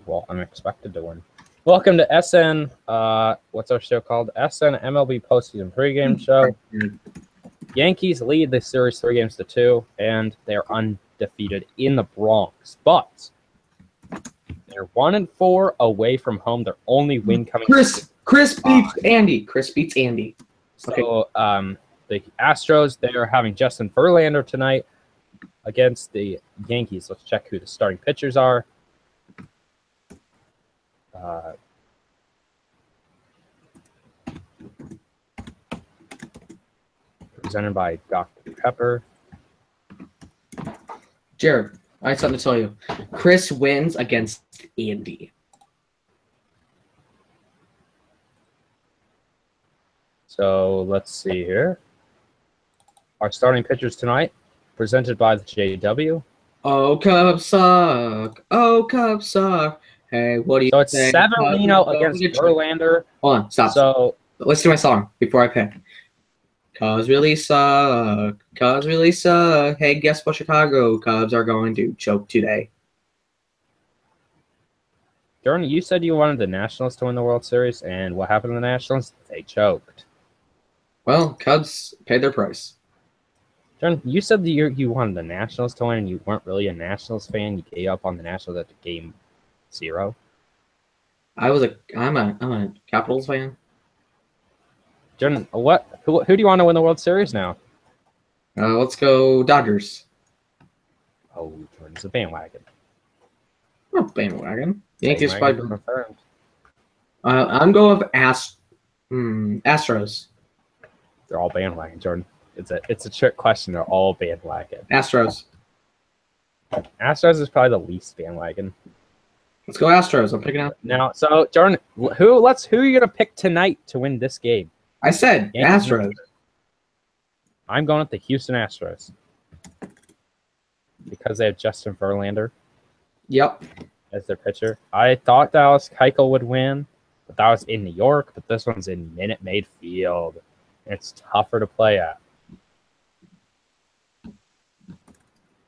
well, I'm expected to win. Welcome to SN. What's our show called? SN MLB Postseason Pregame Show. Yankees lead the series 3-2, and they're undefeated in the Bronx. But they're 1-4 away from home. Their only win coming. Chris beats Andy. Chris beats Andy. So the Astros, they are having Justin Verlander tonight against the Yankees. Let's check who the starting pitchers are. Presented by Dr. Pepper. Jared, I have something to tell you. Chris wins against Andy. So let's see here. Our starting pitchers tonight, presented by the JW. Oh, Cubs suck. Oh, Cubs suck. Hey, what do you So it's say? Severino against Verlander. Hold on, stop. So listen to my song before I pick. Cubs really suck. Cubs really suck. Hey, guess what, Chicago? Cubs are going to choke today. Jordan, you said you wanted the Nationals to win the World Series, and what happened to the Nationals? They choked. Well, Cubs paid their price. Jordan, you said that you wanted the Nationals to win, and you weren't really a Nationals fan. You gave up on the Nationals after Game 0. I'm a Capitals fan. Jordan, who do you want to win the World Series now? Let's go Dodgers. Oh, Jordan's a bandwagon. Oh, bandwagon. Yankees Bandwagon probably. confirmed. I'm going with Astros. They're all bandwagon, Jordan. It's a trick question. They're all bandwagon. Astros. Astros is probably the least bandwagon. Let's go Astros. I'm picking out. Now, so Jordan, who are you gonna pick tonight to win this game? I said Yankees. Astros. I'm going with the Houston Astros because they have Justin Verlander. Yep. As their pitcher. I thought Dallas Keuchel would win, but that was in New York. But this one's in Minute Maid Field. And it's tougher to play at.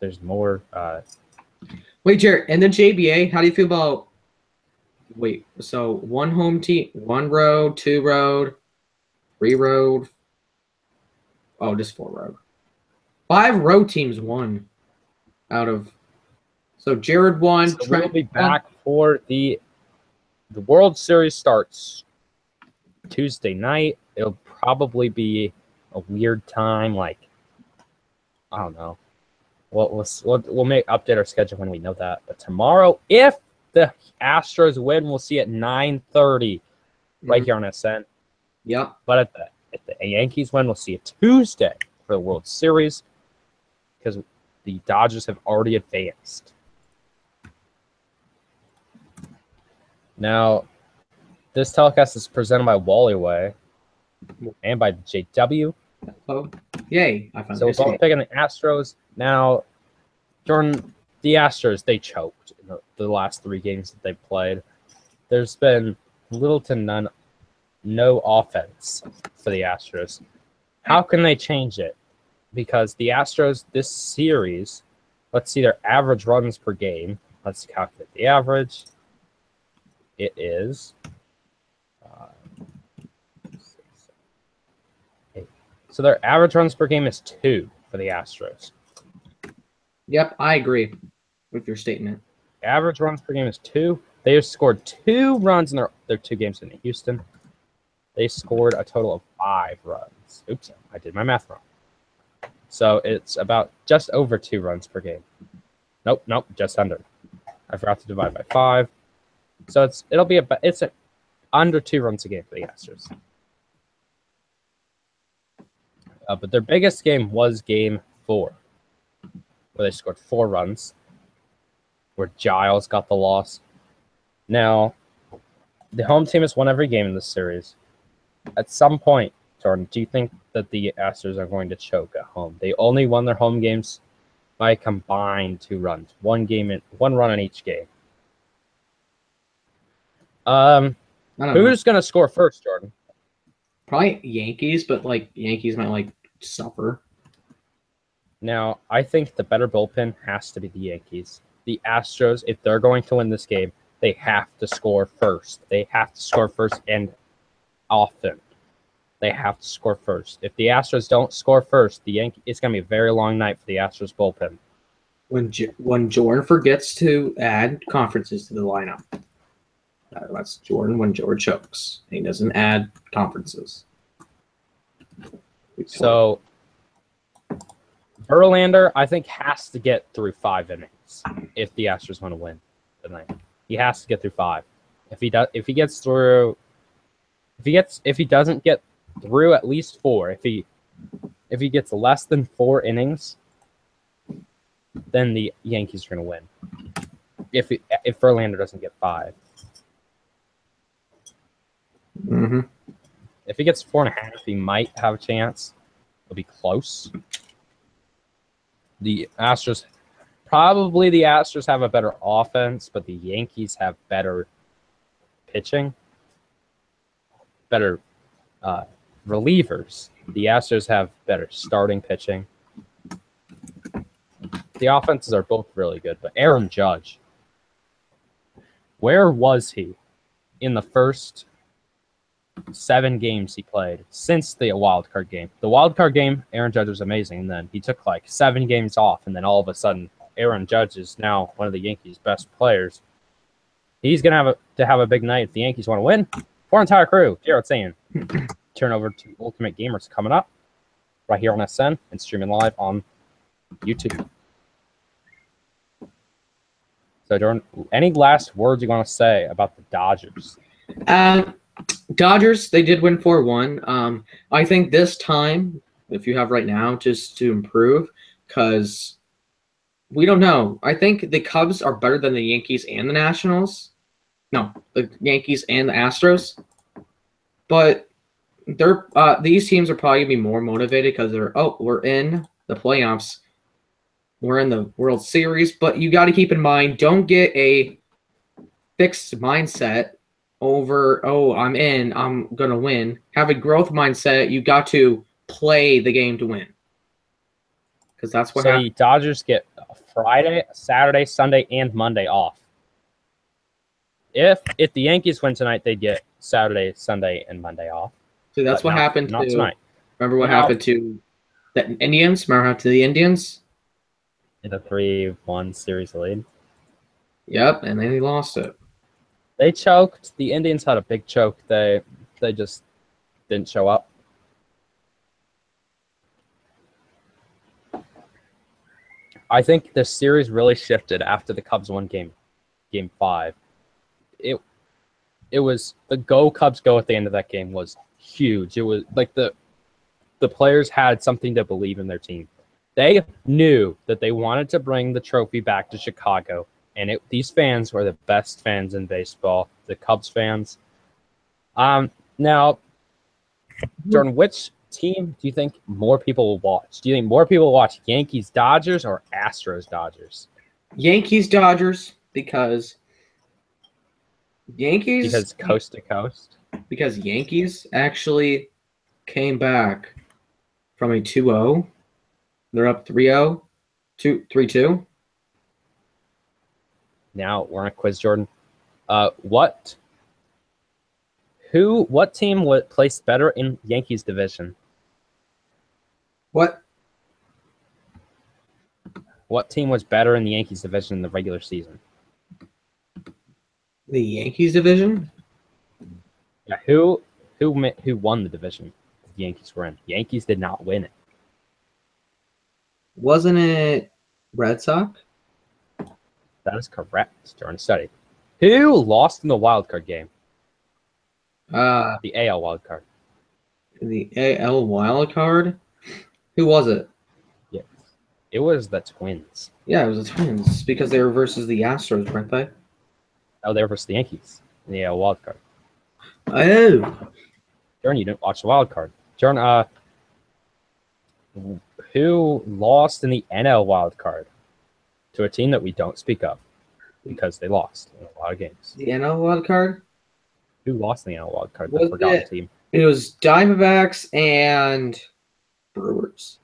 There's more. Wait, Jared, and then JBA, how do you feel about? Wait, so one home team, 1 road, 2 road, 3 road. Oh, just 4 road. 5 road teams won out of. So Jared won. So we'll be back for the World Series starts Tuesday night. It'll probably be a weird time, like I don't know. We'll update our schedule when we know that. But tomorrow, if the Astros win, we'll see at 9:30 right here on SN. Yep. But if the Yankees win, we'll see it Tuesday for the World Series because the Dodgers have already advanced. Now, this telecast is presented by Wally Way and by JW. Oh, yay. I found So we're both picking the Astros. Now, Jordan, the Astros, they choked in the last 3 games that they've played. There's been little to no offense for the Astros. How can they change it? Because the Astros, this series, let's see their average runs per game. Let's calculate the average. It is 8. So their average runs per game is 2 for the Astros. Yep, I agree with your statement. Average runs per game is 2. They have scored 2 runs in their 2 games in Houston. They scored a total of 5 runs. Oops, I did my math wrong. So it's about just over 2 runs per game. Nope, just under. I forgot to divide by 5. So it's under 2 runs a game for the Astros. But their biggest game was Game 4, where they scored 4 runs, where Giles got the loss. Now, the home team has won every game in this series. At some point, Jordan, do you think that the Astros are going to choke at home? They only won their home games by a combined 2 runs, 1 run in each game. Who's going to score first, Jordan? Probably Yankees, but Yankees might suffer. Now, I think the better bullpen has to be the Yankees. The Astros, if they're going to win this game, they have to score first. They have to score first and often. They have to score first. If the Astros don't score first, it's going to be a very long night for the Astros bullpen. When Jordan forgets to add conferences to the lineup, that's Jordan when George chokes. He doesn't add conferences. So Verlander, I think, has to get through 5 innings if the Astros want to win tonight. He has to get through 5. If he doesn't get through at least 4, if he gets less than 4 innings, then the Yankees are going to win. If Verlander doesn't get 5. Mm-hmm. If he gets 4.5, he might have a chance. It'll be close. The Astros have a better offense, but the Yankees have better pitching, better relievers. The Astros have better starting pitching. The offenses are both really good, but Aaron Judge, where was he in the first 7 games he played since the wild card game? The wild card game, Aaron Judge was amazing, and then he took like 7 games off, and then all of a sudden, Aaron Judge is now one of the Yankees' best players. He's gonna have a big night if the Yankees want to win. For our entire crew, Jared saying, turn over to Ultimate Gamers coming up right here on SN and streaming live on YouTube. So, Jordan, any last words you want to say about the Dodgers? Dodgers, they did win 4-1. I think this time, if you have right now, just to improve, because we don't know. I think the Cubs are better than the Yankees and the Nationals. No, the Yankees and the Astros. But these teams are probably going to be more motivated because we're in the playoffs. We're in the World Series. But you got to keep in mind, don't get a fixed mindset over, I'm in, I'm going to win. Have a growth mindset. You got to play the game to win. Because that's what happens. The Dodgers get Friday, Saturday, Sunday, and Monday off. If the Yankees win tonight, they get Saturday, Sunday, and Monday off. So that's what happened not tonight. Remember what happened to the Indians? Remember what happened to the Indians? In the 3-1 series lead. Yep, and then he lost it. They choked. The Indians had a big choke. They just didn't show up. I think the series really shifted after the Cubs won game 5. It was the go Cubs go at the end of that game was huge. It was like the players had something to believe in their team. They knew that they wanted to bring the trophy back to Chicago, and these fans were the best fans in baseball, the Cubs fans. Now, Jordan, which team do you think more people will watch? Do you think more people will watch Yankees Dodgers or Astros Dodgers? Yankees Dodgers because coast to coast. Because Yankees actually came back from a 2-0. They're up 3-0, 3-2. Now we're on a quiz, Jordan. What team would place better in Yankees division? What team was better in the Yankees division in the regular season? The Yankees division? Yeah, who won the division the Yankees were in? Yankees did not win it. Wasn't it Red Sox? That is correct during study. Who lost in the wild card game? The AL wild card. The AL wild card? Who was it? Yes. It was the Twins. Yeah, it was the Twins because they were versus the Astros, weren't they? Oh, they were versus the Yankees in the AL wild card. Oh. Jordan, you didn't watch the wild card. Jordan, who lost in the NL wild card to a team that we don't speak of because they lost in a lot of games? The NL wild card? Who lost in the NL wild card? The forgotten team. It was Diamondbacks and Brewers.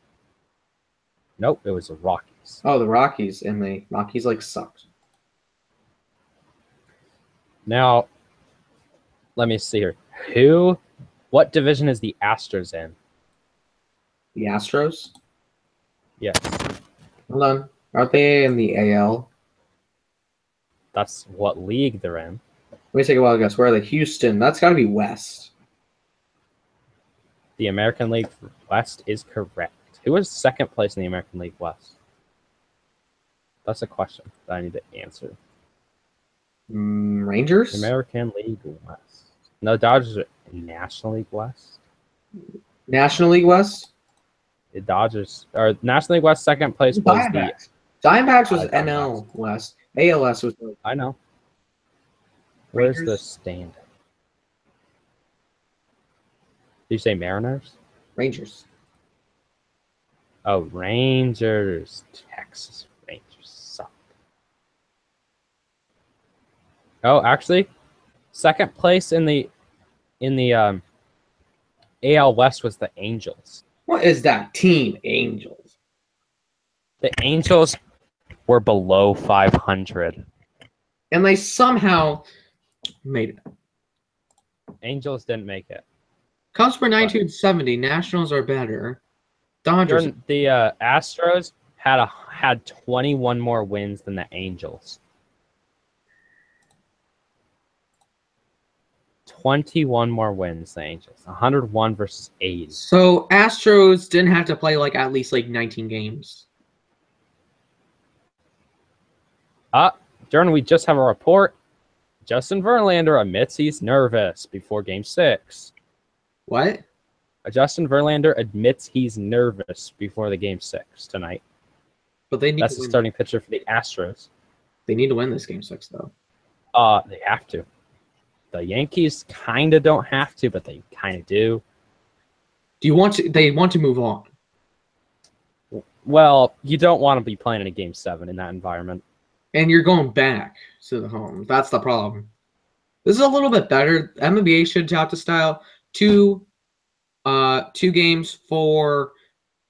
Nope, it was the Rockies. Oh, the Rockies, and the Rockies sucked. Now, let me see here. What division is the Astros in? The Astros? Yes. Hold on. Aren't they in the AL? That's what league they're in. Let me take a wild guess. Where are they? Houston. That's got to be West. The American League West is correct. Who was second place in the American League West? That's a question that I need to answer. Rangers? American League West. No, Dodgers are National League West. National League West? The Dodgers or National League West second place was Diamondbacks. Diamondbacks was Diamondbacks. NL West. ALS was. I know. Where's Rangers? the stand? Did you say Mariners? Rangers. Oh, Rangers. Texas Rangers suck. Oh, actually, second place in the AL West was the Angels. What is that team? Angels. The Angels were below 500. And they somehow made it. Angels didn't make it. Cubs were 1970. Nationals are better. Dodgers. The Astros had 21 more wins than the Angels. 21 more wins than the Angels. 101 versus 80. So Astros didn't have to play at least 19 games. Jordan, we just have a report. Justin Verlander admits he's nervous before Game 6. What? Justin Verlander admits he's nervous before the Game 6 tonight. But they need That's to the win. starting pitcher for the Astros. They need to win this Game 6, though. They have to. The Yankees kind of don't have to, but they kind of do. Do you want to? They want to move on. Well, you don't want to be playing in a Game 7 in that environment. And you're going back to the home. That's the problem. This is a little bit better. NBA should adopt a style. Two games for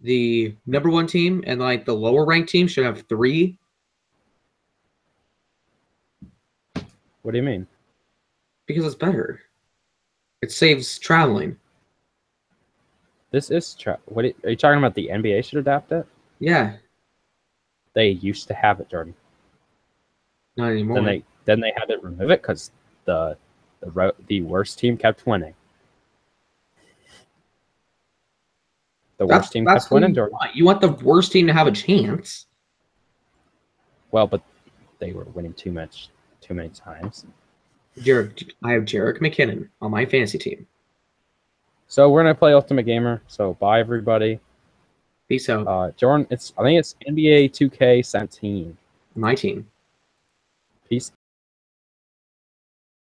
the number one team, and the lower ranked team should have 3. What do you mean? Because it's better. It saves traveling. This is what are you talking about? The NBA should adapt it? Yeah, They used to have it, Jordan. not anymore. Then they had to remove it because the worst team kept winning. The worst team kept winning, Jordan. You want the worst team to have a chance. Well, but they were winning too many times. I have Jerick McKinnon on my fantasy team. So we're gonna play Ultimate Gamer. So bye everybody. Peace out. Jordan, I think it's NBA 2K17. My team. Peace